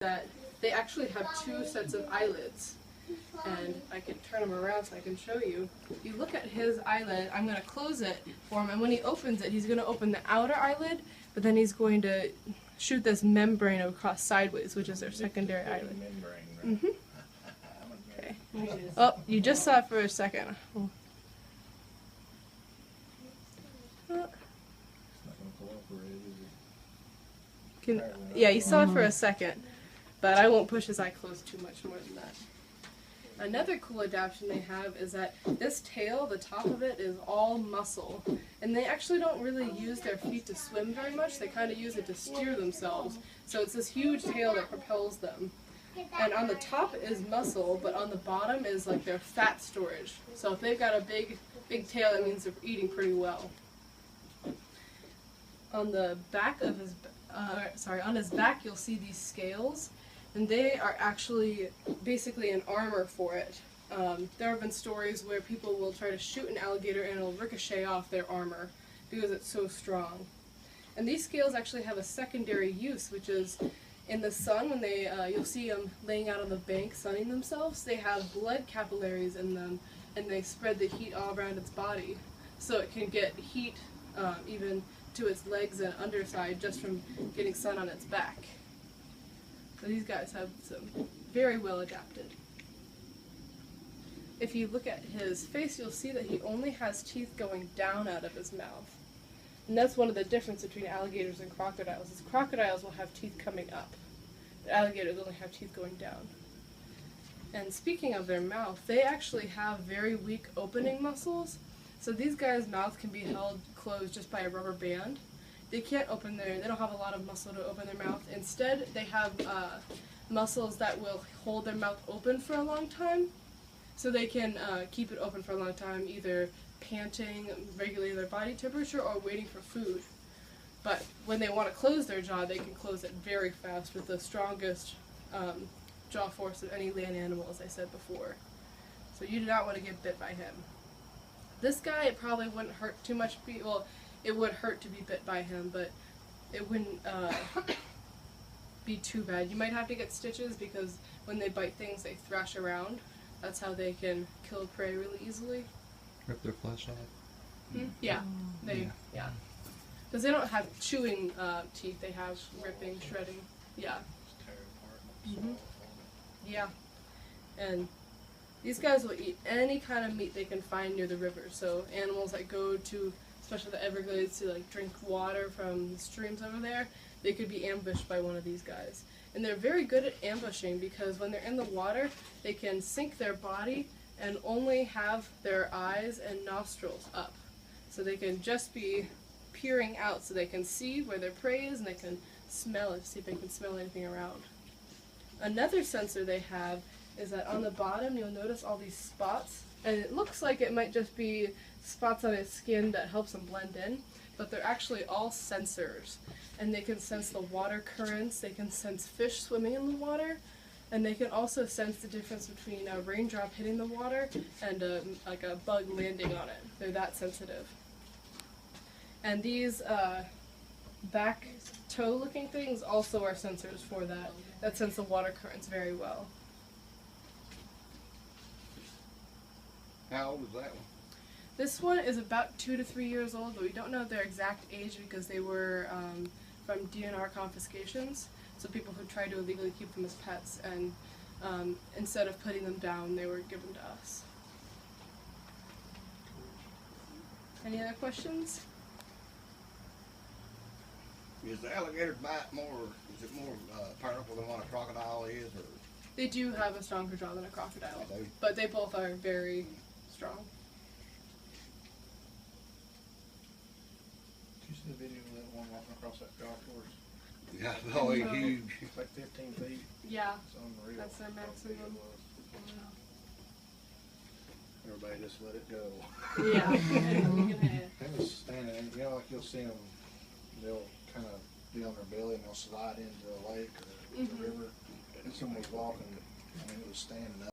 that they actually have two sets of eyelids. And I can turn him around so I can show you. You look at his eyelid, I'm going to close it for him, and when he opens it, he's going to open the outer eyelid, but then he's going to shoot this membrane across sideways, which is their secondary eyelid. Mm-hmm. Okay. Oh, you just saw it for a second. Yeah, you saw it for a second, but I won't push his eye closed too much more than that. Another cool adaptation they have is that this tail, the top of it, is all muscle. And they actually don't really use their feet to swim very much. They kind of use it to steer themselves. So it's this huge tail that propels them. And on the top is muscle, but on the bottom is like their fat storage. So if they've got a big tail, that means they're eating pretty well. On the back of his, on his back, you'll see these scales. And they are actually basically an armor for it. There have been stories where people will try to shoot an alligator and it'll ricochet off their armor because it's so strong. And these scales actually have a secondary use, which is in the sun, when they you'll see them laying out on the bank sunning themselves, they have blood capillaries in them, and they spread the heat all around its body. So it can get heat even to its legs and underside just from getting sun on its back. So these guys have some very well adapted. If you look at his face, you'll see that he only has teeth going down out of his mouth. And that's one of the differences between alligators and crocodiles, is crocodiles will have teeth coming up, but alligators only have teeth going down. And speaking of their mouth, they actually have very weak opening muscles. So these guys' mouth can be held closed just by a rubber band. They can't open they don't have a lot of muscle to open their mouth. Instead, they have muscles that will hold their mouth open for a long time. So they can keep it open for a long time, either panting, regulating their body temperature, or waiting for food. But when they want to close their jaw, they can close it very fast with the strongest jaw force of any land animal, as I said before. So you do not want to get bit by him. This guy, it probably wouldn't hurt too much. Well, it would hurt to be bit by him, but it wouldn't be too bad. You might have to get stitches because when they bite things, they thrash around. That's how they can kill prey really easily. Rip their flesh off? Yeah. Yeah. Because they don't have chewing teeth, they have ripping, shredding. Yeah. Yeah. And these guys will eat any kind of meat they can find near the river. So animals that go to, especially the Everglades, to like drink water from the streams over there, they could be ambushed by one of these guys. And they're very good at ambushing because when they're in the water, they can sink their body and only have their eyes and nostrils up. So they can just be peering out so they can see where their prey is and they can smell it, see if they can smell anything around. Another sensor they have is that on the bottom you'll notice all these spots, and it looks like it might just be spots on its skin that helps them blend in, but they're actually all sensors. And they can sense the water currents, they can sense fish swimming in the water, and they can also sense the difference between a raindrop hitting the water and like a bug landing on it. They're that sensitive. And these back toe looking things also are sensors for that sense the water currents very well. How old is that one? This one is about 2 to 3 years old, but we don't know their exact age because they were from DNR confiscations. So people who tried to illegally keep them as pets, and instead of putting them down, they were given to us. Any other questions? Is the alligator bite more, is it more powerful than what a crocodile is? Or? They do have a stronger jaw than a crocodile, They do. but they both are very strong. Did you see the video of that one walking across that golf course? Yeah, oh, he's huge. It's like 15 feet. Yeah, It's unreal. that's their how big maximum. it was. Everybody just let it go. Yeah. They was standing, you know, like you'll see them, they'll kind of be on their belly and they'll slide into a lake or the river. And someone was walking, I mean, it was standing up.